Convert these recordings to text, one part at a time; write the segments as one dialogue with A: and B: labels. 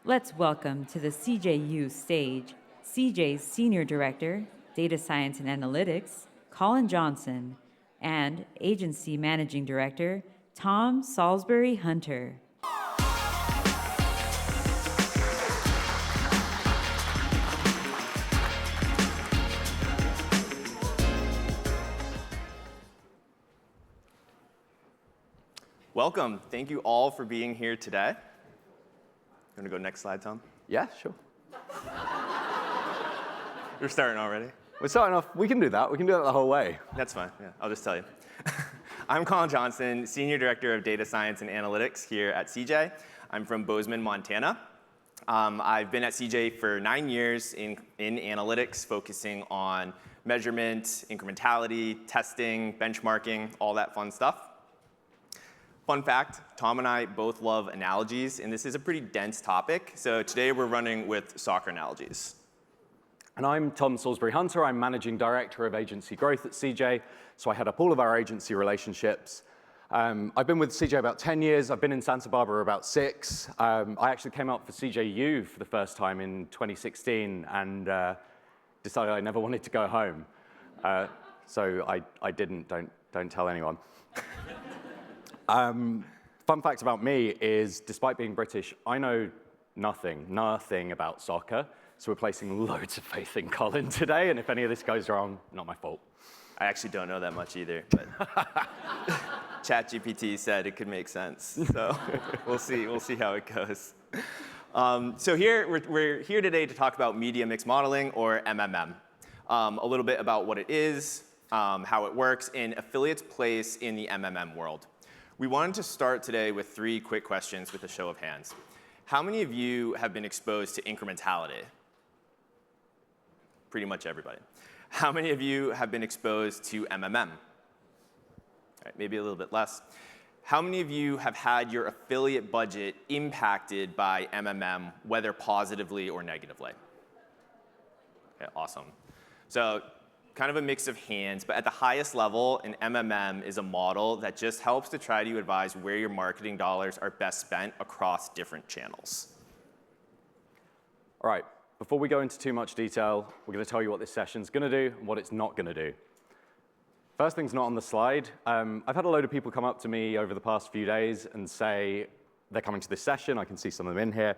A: Let's welcome to the CJU stage CJ's Senior Director, Data Science and Analytics, Colin Johnson, and Agency Managing Director, Tom Saulsbury-Hunter.
B: Welcome. Thank you all for being here today. You want to go next slide, Tom?
C: Yeah, sure.
B: We're starting already.
C: We're starting off. We can do that. We can do that the whole way.
B: That's fine. Yeah, I'll just tell you. I'm Colin Johnson, Senior Director of Data Science and Analytics here at CJ. I'm from Bozeman, Montana. I've been at CJ for 9 years in analytics, focusing on measurement, incrementality, testing, benchmarking, all that fun stuff. Fun fact, Tom and I both love analogies, and this is a pretty dense topic. So today we're running with soccer analogies.
C: And I'm Tom Saulsbury-Hunter. I'm Managing Director of Agency Growth at CJ, so I head up all of our agency relationships. I've been with CJ about 10 years. I've been in Santa Barbara about 6. I actually came out for CJU for the first time in 2016 and decided I never wanted to go home. So I didn't. Don't tell anyone. Fun fact about me is, despite being British, I know nothing about soccer. So we're placing loads of faith in Colin today, and if any of this goes wrong, not my fault.
B: I actually don't know that much either, but ChatGPT said it could make sense. So we'll see how it goes. So we're here today to talk about media mix modeling, or MMM. A little bit about what it is, how it works, and affiliates' place in the MMM world. We wanted to start today with 3 quick questions with a show of hands. How many of you have been exposed to incrementality? Pretty much everybody. How many of you have been exposed to MMM? All right, maybe a little bit less. How many of you have had your affiliate budget impacted by MMM, whether positively or negatively? Okay, awesome. So kind of a mix of hands, but at the highest level, an MMM is a model that just helps to try to advise where your marketing dollars are best spent across different channels.
C: All right, before we go into too much detail, we're going to tell you what this session's going to do and what it's not going to do. First thing's not on the slide. I've had a load of people come up to me over the past few days and say they're coming to this session. I can see some of them in here.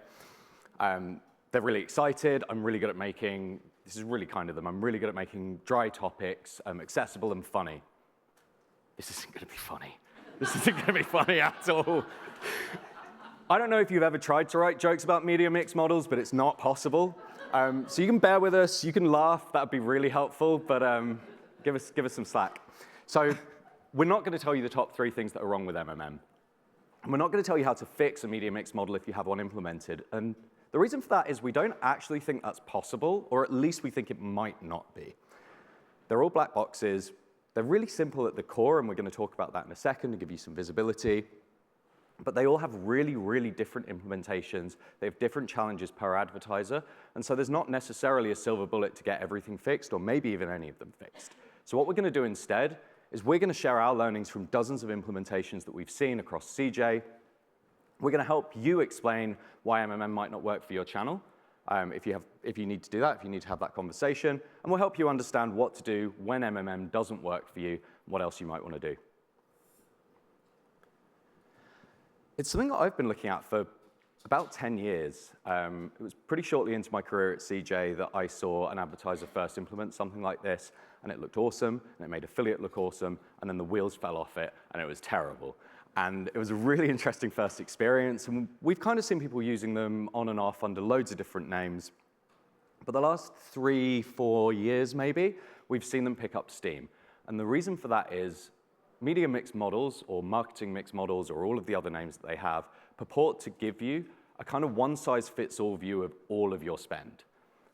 C: They're really excited. I'm really good at making, this is really kind of them, I'm really good at making dry topics accessible and funny. This isn't going to be funny. This isn't going to be funny at all. I don't know if you've ever tried to write jokes about media mix models, but it's not possible. So you can bear with us, you can laugh, that would be really helpful, but give us some slack. So we're not going to tell you the top 3 things that are wrong with MMM. And we're not going to tell you how to fix a media mix model if you have one implemented. And the reason for that is we don't actually think that's possible, or at least we think it might not be. They're all black boxes. They're really simple at the core, and we're going to talk about that in a second to give you some visibility. But they all have really, really different implementations. They have different challenges per advertiser. And so there's not necessarily a silver bullet to get everything fixed, or maybe even any of them fixed. So what we're going to do instead is we're going to share our learnings from dozens of implementations that we've seen across CJ. We're going to help you explain why MMM might not work for your channel, if you need to do that, if you need to have that conversation. And we'll help you understand what to do when MMM doesn't work for you, and what else you might want to do. It's something that I've been looking at for about 10 years. It was pretty shortly into my career at CJ that I saw an advertiser first implement something like this, and it looked awesome, and it made affiliate look awesome, and then the wheels fell off it, and it was terrible. And it was a really interesting first experience, and we've kind of seen people using them on and off under loads of different names. But the last 3-4 years, maybe, we've seen them pick up steam. And the reason for that is media mix models, or marketing mix models, or all of the other names that they have, purport to give you a kind of one-size-fits-all view of all of your spend.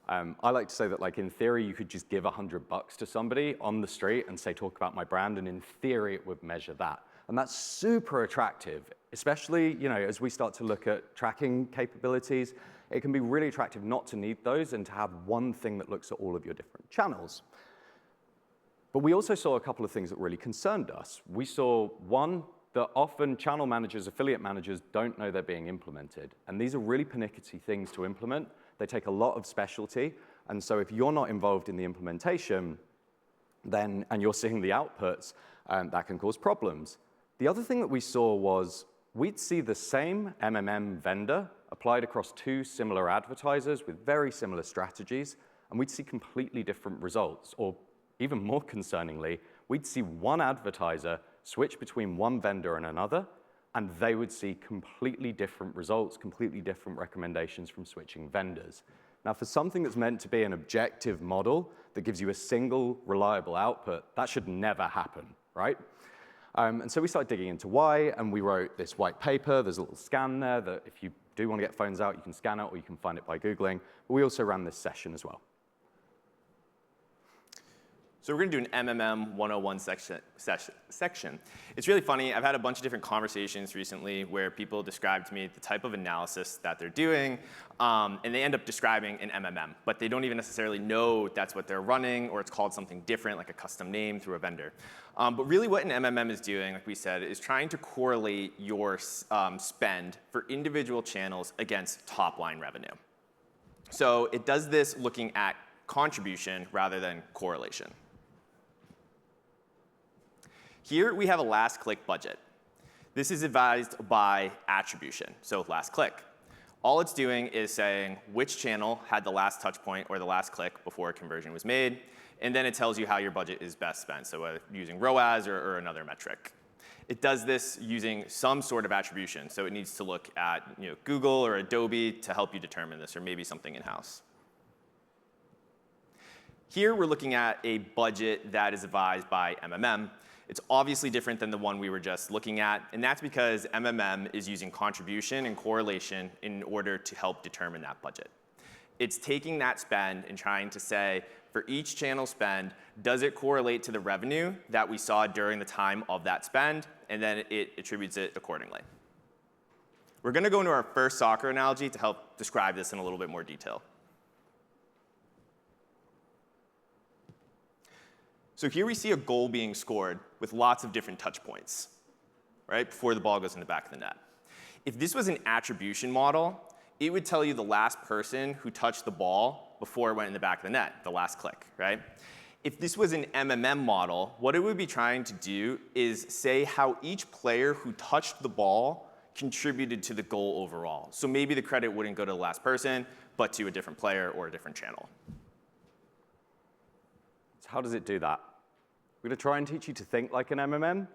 C: I like to say that, like, in theory, you could just give $100 to somebody on the street and say, talk about my brand, and in theory, it would measure that. And that's super attractive, especially, as we start to look at tracking capabilities. It can be really attractive not to need those and to have one thing that looks at all of your different channels. But we also saw a couple of things that really concerned us. We saw, one, that often channel managers, affiliate managers don't know they're being implemented. And these are really pernickety things to implement. They take a lot of specialty. And so if you're not involved in the implementation, and you're seeing the outputs, that can cause problems. The other thing that we saw was we'd see the same MMM vendor applied across two similar advertisers with very similar strategies, and we'd see completely different results. Or even more concerningly, we'd see one advertiser switch between one vendor and another, and they would see completely different results, completely different recommendations from switching vendors. Now, for something that's meant to be an objective model that gives you a single reliable output, that should never happen, right? And so we started digging into why, and we wrote this white paper. There's a little scan there that if you do want to get phones out, you can scan it, or you can find it by Googling. But we also ran this session as well.
B: So we're going to do an MMM 101 section. It's really funny. I've had a bunch of different conversations recently where people describe to me the type of analysis that they're doing, and they end up describing an MMM, but they don't even necessarily know that's what they're running, or it's called something different, like a custom name through a vendor. But really what an MMM is doing, like we said, is trying to correlate your spend for individual channels against top-line revenue. So it does this looking at contribution rather than correlation. Here we have a last click budget. This is advised by attribution, so last click. All it's doing is saying which channel had the last touch point or the last click before a conversion was made, and then it tells you how your budget is best spent, so whether using ROAS or another metric. It does this using some sort of attribution, so it needs to look at Google or Adobe to help you determine this, or maybe something in-house. Here we're looking at a budget that is advised by MMM. It's obviously different than the one we were just looking at, and that's because MMM is using contribution and correlation in order to help determine that budget. It's taking that spend and trying to say, for each channel spend, does it correlate to the revenue that we saw during the time of that spend, and then it attributes it accordingly. We're going to go into our first soccer analogy to help describe this in a little bit more detail. So here we see a goal being scored with lots of different touch points, right, before the ball goes in the back of the net. If this was an attribution model, it would tell you the last person who touched the ball before it went in the back of the net, the last click, right? If this was an MMM model, what it would be trying to do is say how each player who touched the ball contributed to the goal overall. So maybe the credit wouldn't go to the last person, but to a different player or a different channel.
C: So how does it do that? We're going to try and teach you to think like an MMM.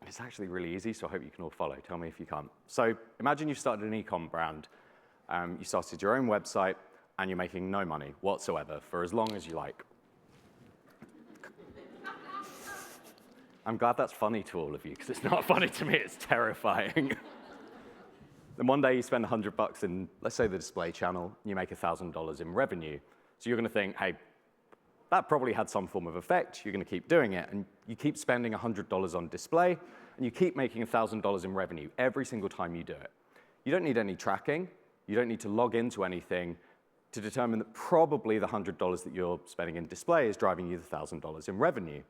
C: It's actually really easy, so I hope you can all follow. Tell me if you can't. So imagine you've started an e-com brand. You started your own website, and you're making no money whatsoever for as long as you like. I'm glad that's funny to all of you, because it's not funny to me. It's terrifying. Then one day you spend $100 in, let's say, the display channel, and you make $1,000 in revenue. So you're going to think, hey, that probably had some form of effect. You're going to keep doing it. And you keep spending $100 on display, and you keep making $1,000 in revenue every single time you do it. You don't need any tracking. You don't need to log into anything to determine that probably the $100 that you're spending in display is driving you the $1,000 in revenue.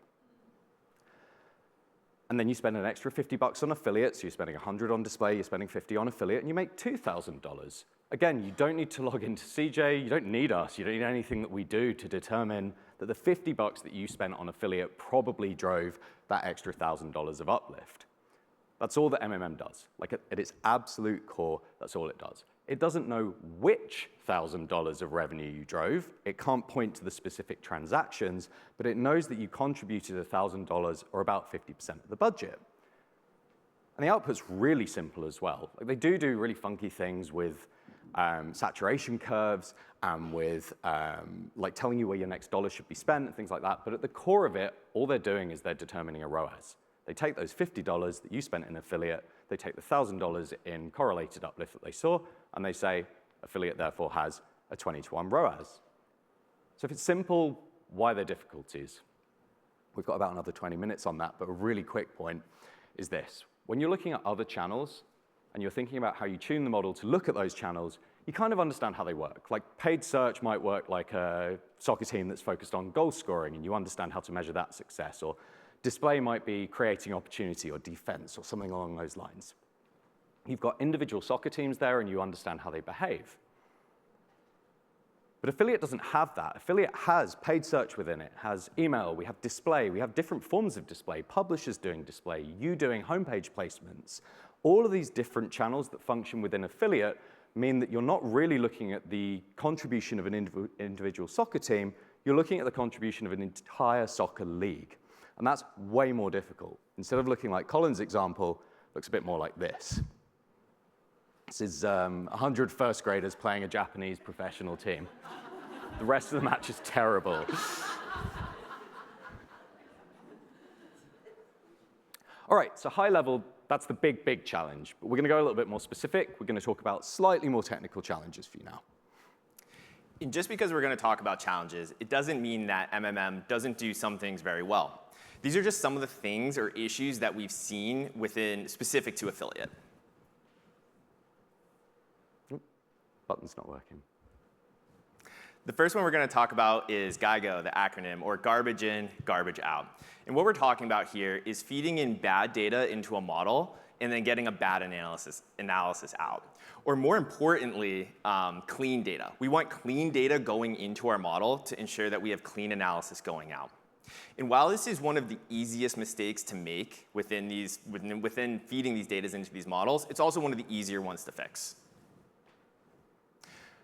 C: And then you spend an extra $50 on affiliate, so you're spending $100 on display, you're spending $50 on affiliate, and you make $2,000. Again, you don't need to log into CJ, you don't need us, you don't need anything that we do to determine that the $50 that you spent on affiliate probably drove that extra $1,000 of uplift. That's all that MMM does. Like at its absolute core, that's all it does. It doesn't know which $1,000 of revenue you drove. It can't point to the specific transactions, but it knows that you contributed $1,000 or about 50% of the budget. And the output's really simple as well. Like they do really funky things with saturation curves and with like telling you where your next dollar should be spent and things like that. But at the core of it, all they're doing is they're determining a ROAS. They take those $50 that you spent in affiliate, they take the $1,000 in correlated uplift that they saw, and they say affiliate therefore has a 20-to-1 ROAS. So if it's simple, why are there difficulties? We've got about another 20 minutes on that, but a really quick point is this. When you're looking at other channels and you're thinking about how you tune the model to look at those channels, you kind of understand how they work. Like paid search might work like a soccer team that's focused on goal scoring, and you understand how to measure that success. Or Display might be creating opportunity or defense or something along those lines. You've got individual soccer teams there, and you understand how they behave. But affiliate doesn't have that. Affiliate has paid search within it, has email, we have display, we have different forms of display, publishers doing display, you doing homepage placements. All of these different channels that function within affiliate mean that you're not really looking at the contribution of an individual soccer team, you're looking at the contribution of an entire soccer league. And that's way more difficult. Instead of looking like Colin's example, it looks a bit more like this. This is 100 first graders playing a Japanese professional team. The rest of the match is terrible. All right, so high level, that's the big, big challenge. But we're going to go a little bit more specific. We're going to talk about slightly more technical challenges for you now.
B: And just because we're going to talk about challenges, it doesn't mean that MMM doesn't do some things very well. These are just some of the things or issues that we've seen specific to affiliate.
C: Button's not working.
B: The first one we're going to talk about is GIGO, the acronym, or garbage in, garbage out. And what we're talking about here is feeding in bad data into a model and then getting a bad analysis out. Or more importantly, clean data. We want clean data going into our model to ensure that we have clean analysis going out. And while this is one of the easiest mistakes to make within feeding these data into these models, it's also one of the easier ones to fix.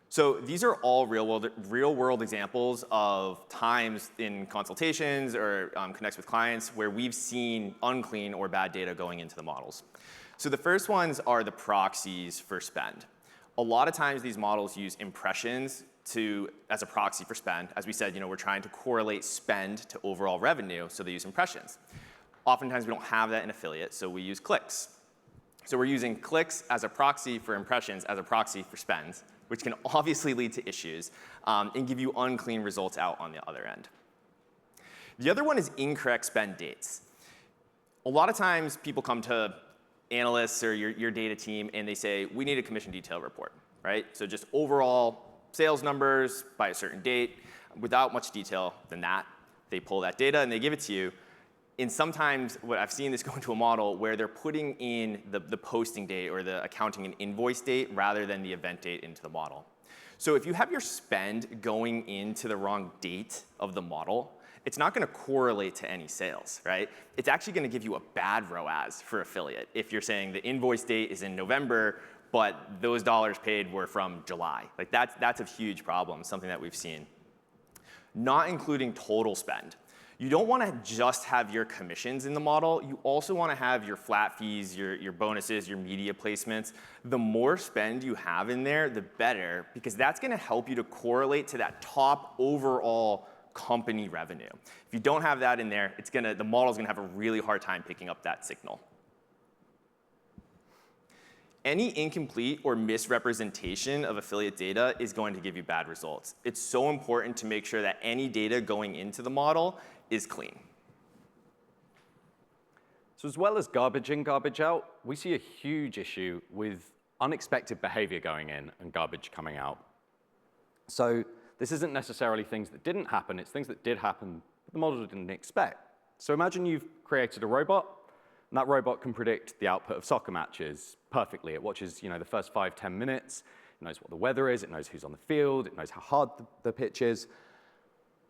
B: So these are all real-world examples of times in consultations or connects with clients where we've seen unclean or bad data going into the models. So the first ones are the proxies for spend. A lot of times these models use impressions as a proxy for spend. As we said, we're trying to correlate spend to overall revenue, so they use impressions. Oftentimes we don't have that in affiliate, so we use clicks. So we're using clicks as a proxy for impressions as a proxy for spend, which can obviously lead to issues and give you unclean results out on the other end. The other one is incorrect spend dates. A lot of times people come to analysts or your data team and they say, we need a commission detail report, right? So just overall sales numbers by a certain date without much detail than that. They pull that data and they give it to you. And sometimes what I've seen this go into a model where they're putting in the posting date or the accounting and invoice date rather than the event date into the model. So if you have your spend going into the wrong date of the model, it's not going to correlate to any sales, right? It's actually going to give you a bad ROAS for affiliate if you're saying the invoice date is in November, but those dollars paid were from July. Like that's a huge problem, something that we've seen. Not including total spend. You don't want to just have your commissions in the model. You also want to have your flat fees, your bonuses, your media placements. The more spend you have in there, the better, because that's going to help you to correlate to that top overall company revenue. If you don't have that in there, the model's going to have a really hard time picking up that signal. Any incomplete or misrepresentation of affiliate data is going to give you bad results. It's so important to make sure that any data going into the model is clean.
C: So as well as garbage in, garbage out, we see a huge issue with unexpected behavior going in and garbage coming out. So this isn't necessarily things that didn't happen, it's things that did happen that the model didn't expect. So imagine you've created a robot, and that robot can predict the output of soccer matches perfectly. It watches the first 5-10 minutes, it knows what the weather is, it knows who's on the field, it knows how hard the pitch is,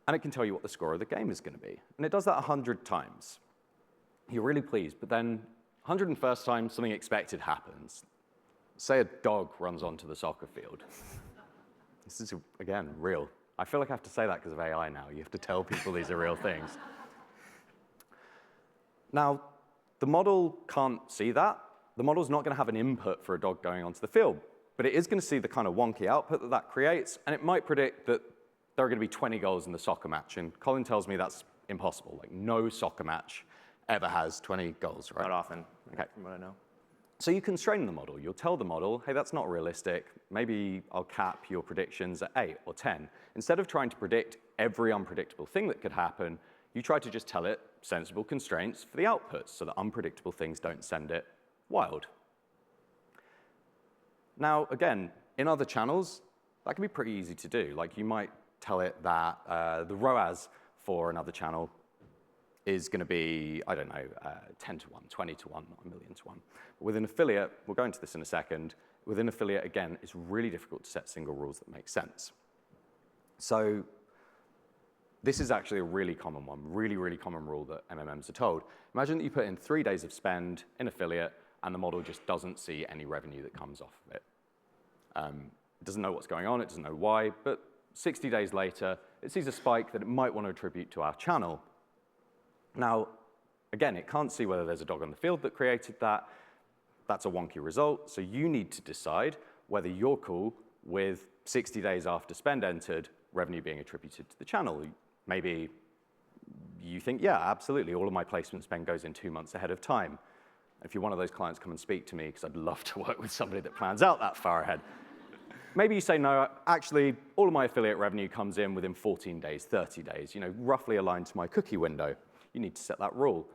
C: and it can tell you what the score of the game is going to be. And it does that 100 times. You're really pleased, but then 101st time, something expected happens. Say a dog runs onto the soccer field. This is, again, real. I feel like I have to say that because of AI now. You have to tell people these are real things. Now, the model can't see that. The model's not going to have an input for a dog going onto the field, but it is going to see the kind of wonky output that that creates, and it might predict that there are going to be 20 goals in the soccer match, and Colin tells me that's impossible. Like, no soccer match ever has 20 goals, right?
B: Not often,
C: okay.
B: From what I know.
C: So you constrain the model. You'll tell the model, hey, that's not realistic. Maybe I'll cap your predictions at 8 or 10. Instead of trying to predict every unpredictable thing that could happen, you try to just tell it sensible constraints for the outputs so that unpredictable things don't send it wild. Now, again, in other channels, that can be pretty easy to do. Like, you might tell it that the ROAS for another channel is going to be, I don't know, 10 to 1, 20 to 1, not a million to 1. But with an affiliate, we'll go into this in a second, with an affiliate, again, it's really difficult to set single rules that make sense. So this is actually a really common one, really, really common rule that MMMs are told. Imagine that you put in 3 days of spend in affiliate, and the model just doesn't see any revenue that comes off of it. It doesn't know what's going on, it doesn't know why, but 60 days later, it sees a spike that it might want to attribute to our channel. Now, again, it can't see whether there's a dog on the field that created that. That's a wonky result, so you need to decide whether you're cool with 60 days after spend entered, revenue being attributed to the channel. Maybe you think, yeah, absolutely, all of my placement spend goes in 2 months ahead of time. If you're one of those clients, come and speak to me, because I'd love to work with somebody that plans out that far ahead. Maybe you say, no, actually, all of my affiliate revenue comes in within 14 days, 30 days, roughly aligned to my cookie window. You need to set that rule.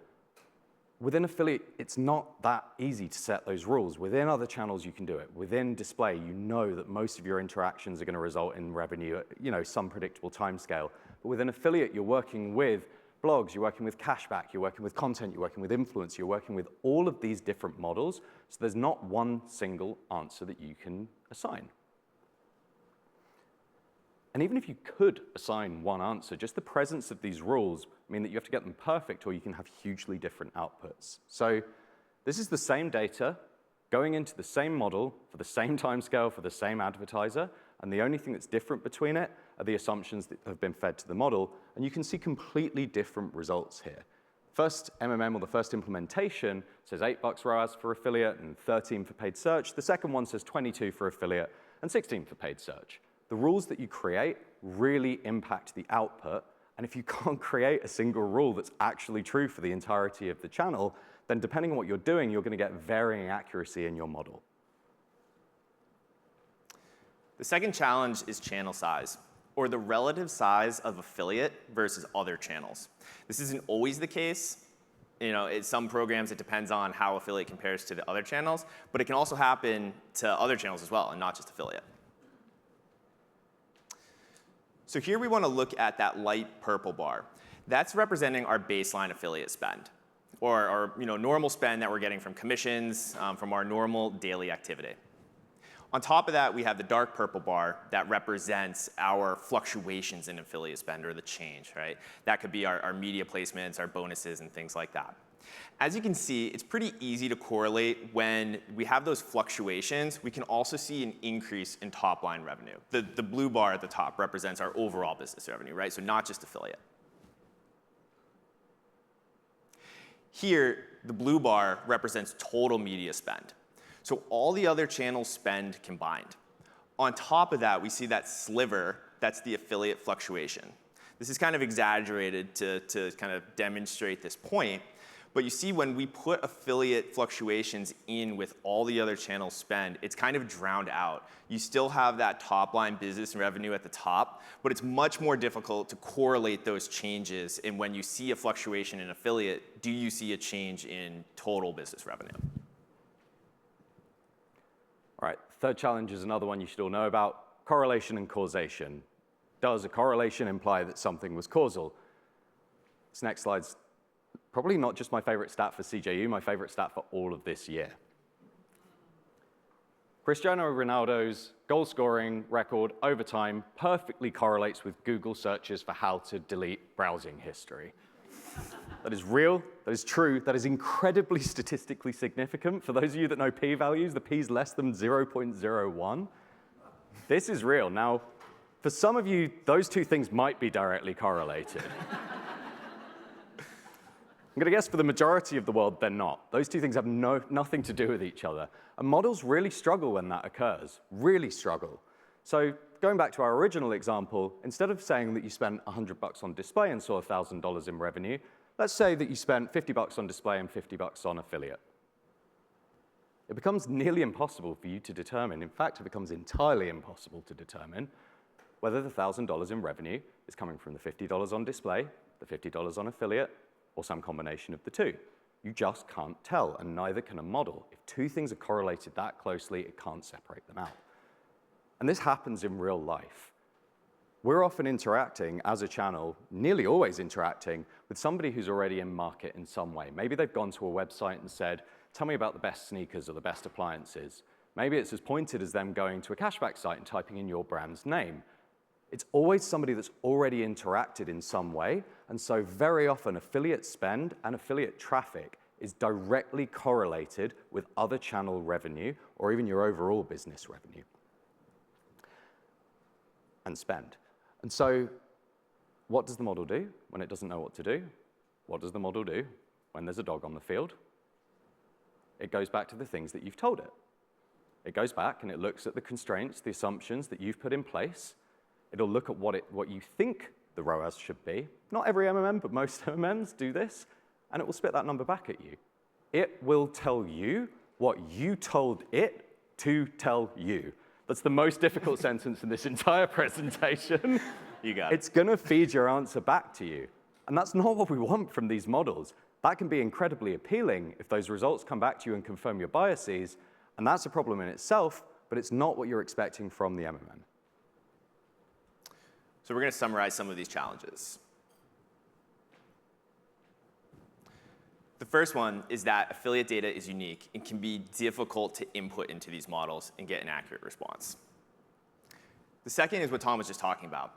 C: Within affiliate, it's not that easy to set those rules. Within other channels, you can do it. Within display, you know that most of your interactions are going to result in revenue at some predictable timescale. But within affiliate, you're working with blogs, you're working with cashback, you're working with content, you're working with influence, you're working with all of these different models. So there's not one single answer that you can assign. And even if you could assign one answer, just the presence of these rules mean that you have to get them perfect, or you can have hugely different outputs. So this is the same data going into the same model for the same timescale for the same advertiser, and the only thing that's different between it are the assumptions that have been fed to the model, and you can see completely different results here. First MMM, or the first implementation, says $8 ROAS for affiliate and 13 for paid search. The second one says 22 for affiliate and 16 for paid search. The rules that you create really impact the output, and if you can't create a single rule that's actually true for the entirety of the channel, then depending on what you're doing, you're going to get varying accuracy in your model.
B: The second challenge is channel size, or the relative size of affiliate versus other channels. This isn't always the case. In some programs, it depends on how affiliate compares to the other channels, but it can also happen to other channels as well, and not just affiliate. So here we want to look at that light purple bar. That's representing our baseline affiliate spend, or our normal spend that we're getting from commissions, from our normal daily activity. On top of that, we have the dark purple bar that represents our fluctuations in affiliate spend, or the change, right? That could be our media placements, our bonuses, and things like that. As you can see, it's pretty easy to correlate when we have those fluctuations. We can also see an increase in top-line revenue. The blue bar at the top represents our overall business revenue, right? So not just affiliate. Here, the blue bar represents total media spend. So all the other channels spend combined. On top of that, we see that sliver, that's the affiliate fluctuation. This is kind of exaggerated to kind of demonstrate this point. But you see, when we put affiliate fluctuations in with all the other channels spend, it's kind of drowned out. You still have that top line business revenue at the top, but it's much more difficult to correlate those changes. And when you see a fluctuation in affiliate, do you see a change in total business revenue?
C: All right, third challenge is another one you should all know about: correlation and causation. Does a correlation imply that something was causal? This next slide's probably not just my favorite stat for CJU, my favorite stat for all of this year. Cristiano Ronaldo's goal scoring record over time perfectly correlates with Google searches for how to delete browsing history. That is real, that is true, that is incredibly statistically significant. For those of you that know p-values, the p is less than 0.01. This is real. Now, for some of you, those two things might be directly correlated. I'm going to guess for the majority of the world, they're not. Those two things have nothing to do with each other. And models really struggle when that occurs, really struggle. So going back to our original example, instead of saying that you spent $100 on display and saw $1,000 in revenue, let's say that you spent $50 on display and $50 on affiliate. It becomes nearly impossible for you to determine, in fact, it becomes entirely impossible to determine whether the $1,000 in revenue is coming from the $50 on display, the $50 on affiliate, or some combination of the two. You just can't tell, and neither can a model. If two things are correlated that closely, it can't separate them out. And this happens in real life. we're often interacting as a channel, nearly always interacting, with somebody who's already in market in some way. Maybe they've gone to a website and said, tell me about the best sneakers or the best appliances. Maybe it's as pointed as them going to a cashback site and typing in your brand's name. It's always somebody that's already interacted in some way, and so very often affiliate spend and affiliate traffic is directly correlated with other channel revenue or even your overall business revenue and spend. And so what does the model do when it doesn't know what to do? What does the model do when there's a dog on the field? It goes back to the things that you've told it. It goes back and it looks at the constraints, the assumptions that you've put in place. It'll look at what you think the ROAS should be. Not every MMM, but most MMMs do this, and it will spit that number back at you. It will tell you what you told it to tell you. That's the most difficult sentence in this entire presentation.
B: You got it.
C: It's going to feed your answer back to you. And that's not what we want from these models. That can be incredibly appealing if those results come back to you and confirm your biases, and that's a problem in itself, but it's not what you're expecting from the MMM.
B: So we're going to summarize some of these challenges. The first one is that affiliate data is unique and can be difficult to input into these models and get an accurate response. The second is what Tom was just talking about.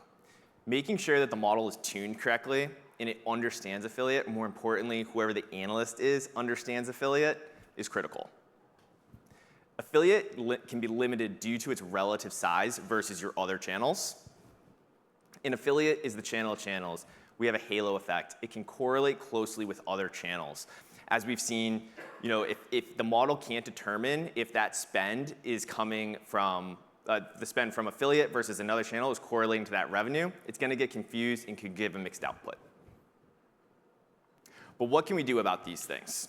B: Making sure that the model is tuned correctly and it understands affiliate, more importantly, whoever the analyst is understands affiliate, is critical. Affiliate can be limited due to its relative size versus your other channels. An affiliate is the channel of channels. We have a halo effect. It can correlate closely with other channels. As we've seen, if the model can't determine if that spend is coming from the spend from affiliate versus another channel is correlating to that revenue, it's going to get confused and could give a mixed output. But what can we do about these things?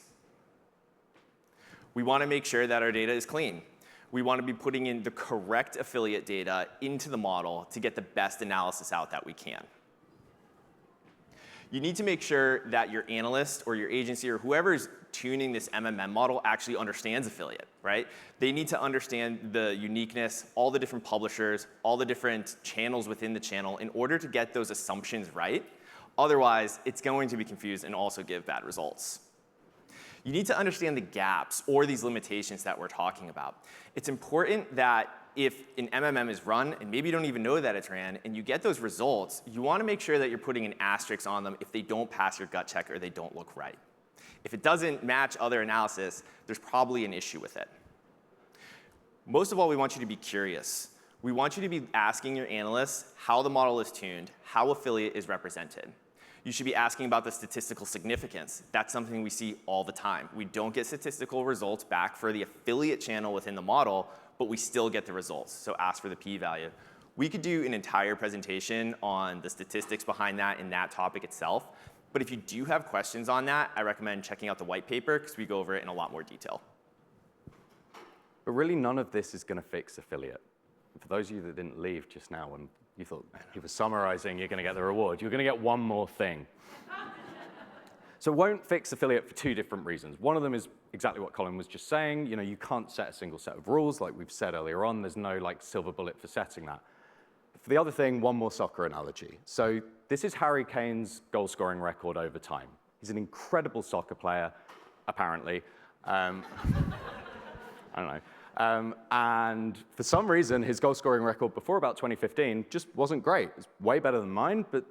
B: We want to make sure that our data is clean. We want to be putting in the correct affiliate data into the model to get the best analysis out that we can. You need to make sure that your analyst or your agency or whoever's tuning this MMM model actually understands affiliate, right? They need to understand the uniqueness, all the different publishers, all the different channels within the channel in order to get those assumptions right. Otherwise, it's going to be confused and also give bad results. You need to understand the gaps or these limitations that we're talking about. It's important that if an MMM is run, and maybe you don't even know that it's ran, and you get those results, you want to make sure that you're putting an asterisk on them if they don't pass your gut check or they don't look right. If it doesn't match other analysis, there's probably an issue with it. Most of all, we want you to be curious. We want you to be asking your analysts how the model is tuned, how affiliate is represented. You should be asking about the statistical significance. That's something we see all the time. We don't get statistical results back for the affiliate channel within the model, but we still get the results, so ask for the p-value. We could do an entire presentation on the statistics behind that and that topic itself, but if you do have questions on that, I recommend checking out the white paper because we go over it in a lot more detail.
C: But really, none of this is going to fix affiliate. For those of you that didn't leave just now when you thought he was summarizing, you're going to get the reward, you're going to get one more thing. So it won't fix affiliate for two different reasons. One of them is exactly what Colin was just saying. You can't set a single set of rules like we've said earlier on. There's no silver bullet for setting that. For the other thing, one more soccer analogy. So this is Harry Kane's goal scoring record over time. He's an incredible soccer player, apparently. I don't know. And for some reason, his goal scoring record before about 2015 just wasn't great. It's way better than mine, but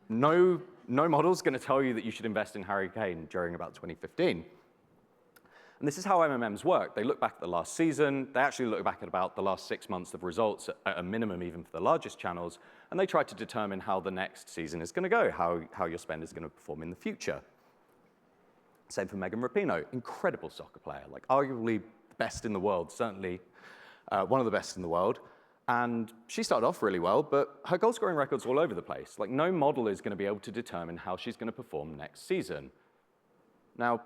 C: no model's going to tell you that you should invest in Harry Kane during about 2015. And this is how MMMs work. They look back at the last season. They actually look back at about the last 6 months of results at a minimum, even for the largest channels. And they try to determine how the next season is going to go, how your spend is going to perform in the future. Same for Megan Rapinoe, incredible soccer player, arguably the best in the world, certainly one of the best in the world. And she started off really well, but her goal scoring record's all over the place. No model is going to be able to determine how she's going to perform next season. Now,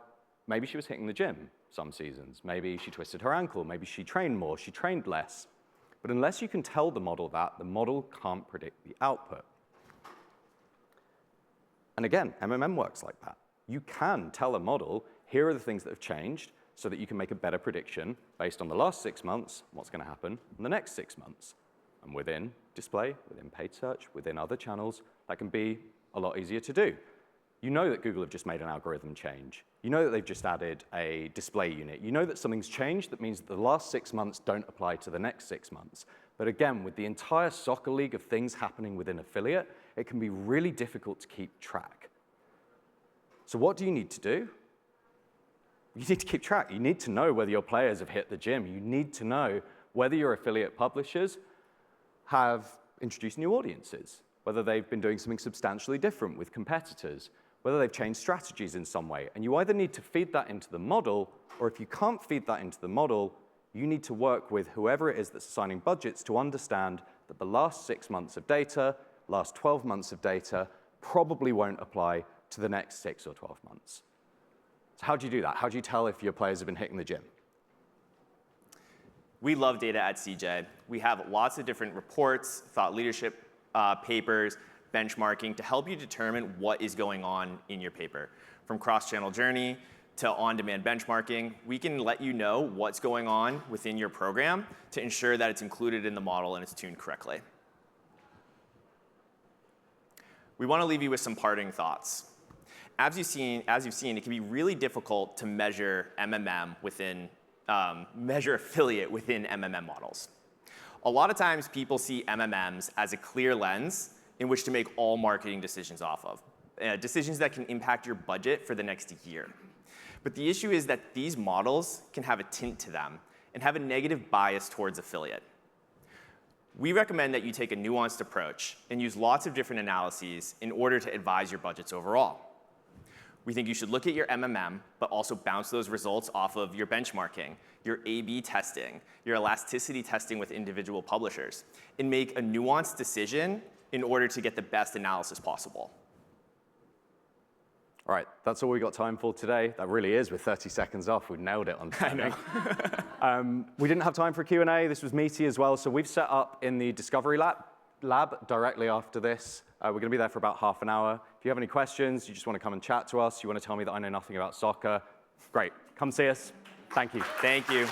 C: maybe she was hitting the gym some seasons. Maybe she twisted her ankle. Maybe she trained more. She trained less. But unless you can tell the model that, the model can't predict the output. And again, MMM works like that. You can tell a model, here are the things that have changed, so that you can make a better prediction based on the last 6 months, what's going to happen in the next 6 months. And within display, within paid search, within other channels, that can be a lot easier to do. You know that Google have just made an algorithm change. You know that they've just added a display unit. You know that something's changed that means that the last 6 months don't apply to the next 6 months. But again, with the entire soccer league of things happening within affiliate, it can be really difficult to keep track. So what do you need to do? You need to keep track. You need to know whether your players have hit the gym. You need to know whether your affiliate publishers have introduced new audiences, whether they've been doing something substantially different with competitors, whether they've changed strategies in some way. And you either need to feed that into the model, or if you can't feed that into the model, you need to work with whoever it is that's assigning budgets to understand that the last 6 months of data, last 12 months of data, probably won't apply to the next 6 or 12 months. So how do you do that? How do you tell if your players have been hitting the gym?
B: We love data at CJ. We have lots of different reports, thought leadership papers, benchmarking to help you determine what is going on in your paper. From cross-channel journey to on-demand benchmarking, we can let you know what's going on within your program to ensure that it's included in the model and it's tuned correctly. We want to leave you with some parting thoughts. As you've seen, it can be really difficult to measure MMM within, measure affiliate within MMM models. A lot of times people see MMMs as a clear lens in which to make all marketing decisions off of, decisions that can impact your budget for the next year. But the issue is that these models can have a tint to them and have a negative bias towards affiliate. We recommend that you take a nuanced approach and use lots of different analyses in order to advise your budgets overall. We think you should look at your MMM, but also bounce those results off of your benchmarking, your A/B testing, your elasticity testing with individual publishers, and make a nuanced decision in order to get the best analysis possible.
C: All right, that's all we've got time for today. That really is, with 30 seconds off. We nailed it on timing. We didn't have time for Q&A. This was meaty as well, so we've set up in the Discovery lab directly after this. We're going to be there for about half an hour. If you have any questions, you just want to come and chat to us, you want to tell me that I know nothing about soccer, great. Come see us. Thank you.
B: Thank you.